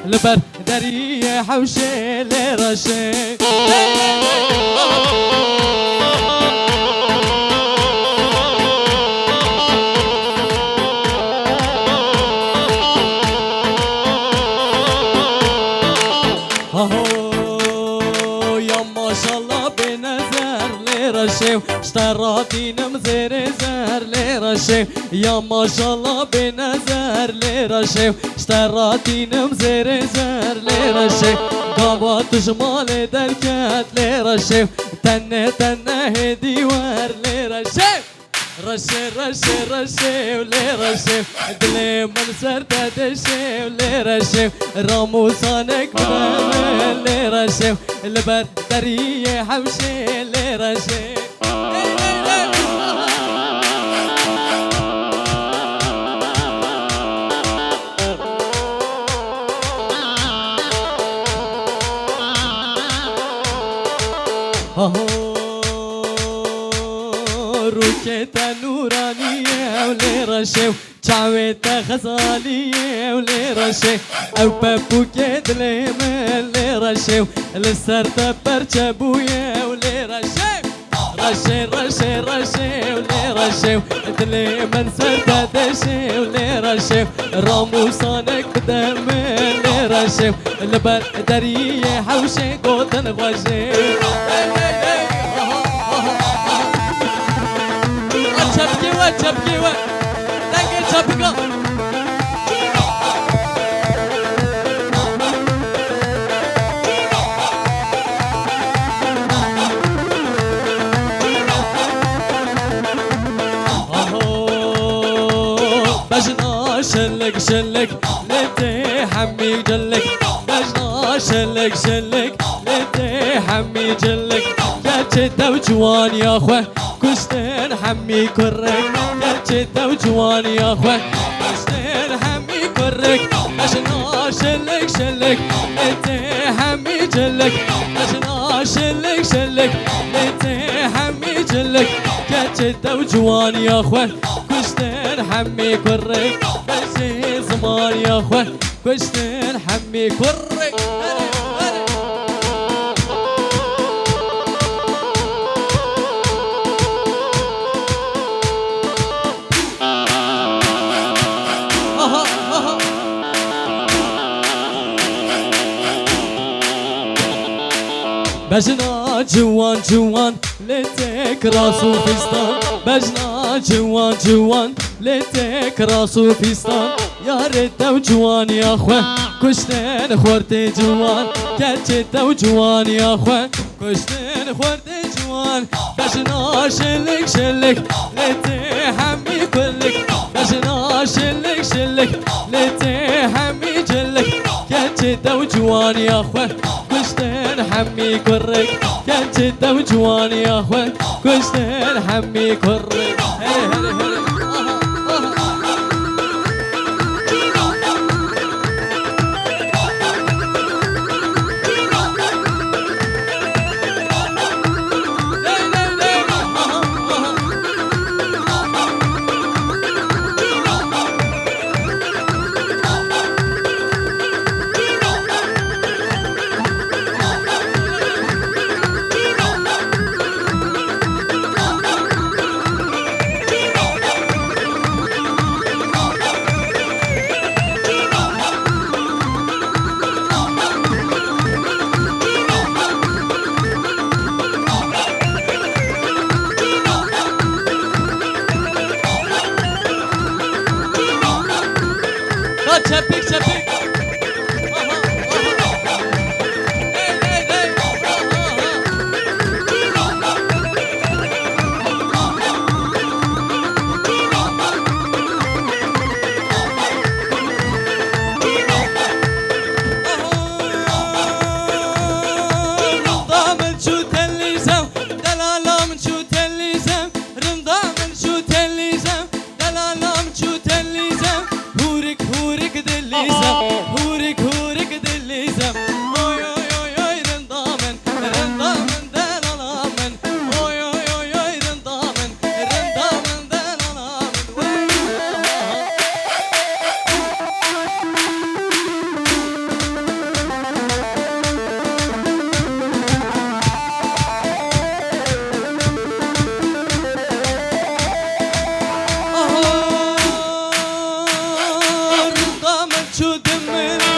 لبر دري حوشي لرشي يا ما شاء الله بنزر لرشي اشتراتين مزير زر لرشي يا ما شاء الله بنزر لرشي اشتراتين مزير زر لرشي قابات جمال دركات لرشي تنه هدي ور لرشي رشي رشي رشي ولي رشي دلي من سرت دشي ولي رشي راموسانك بدل لي رشي البدرية حوشي لي رشي روكيتا نورانية ولي رشي وشعويتا غزالية ولي رشي او بابوكي دليمن لي رشي لسرتا برشبوية ولي رشي رشي رشي رشي ولي رشي دليمن سرتا دشي ولي رشي راموسانك بدم لي رشي البدرية حوشي قوتن غوشي çapki var. Denge çapka. بجنا شلك شلك لتي حمي جلك بجنا شلك شلك لتي حمي جلك جات وجوان يا اخوه كشتن حمي كرك جات وجوان يا اخوه كشتن حمي كرك بجنا شلك شلك لتي حمي جلك بجنا شلك شلك لتي حمي جلك جات وجوان يا اخوه كشتن حمي كرك بس زمان يا اخوه كشتن حمي كرك بجنا جوان جوان لتك راسو فستان بجنا جوان جوان لتك راسو فستان يا ريت وجوان يا اخوه كشتن خورتي جوان كاتشت وجوان يا اخوه كشتن خورتي جوان بجنا شلك شلك لتي حمي كلك بجنا شلك شلك لتي حمي جلك كاتشت وجوان يا اخوه كشتن حمي كرك كاتشت وجوان يا اخوه كشتن حمي كرك هلي هلي هلي من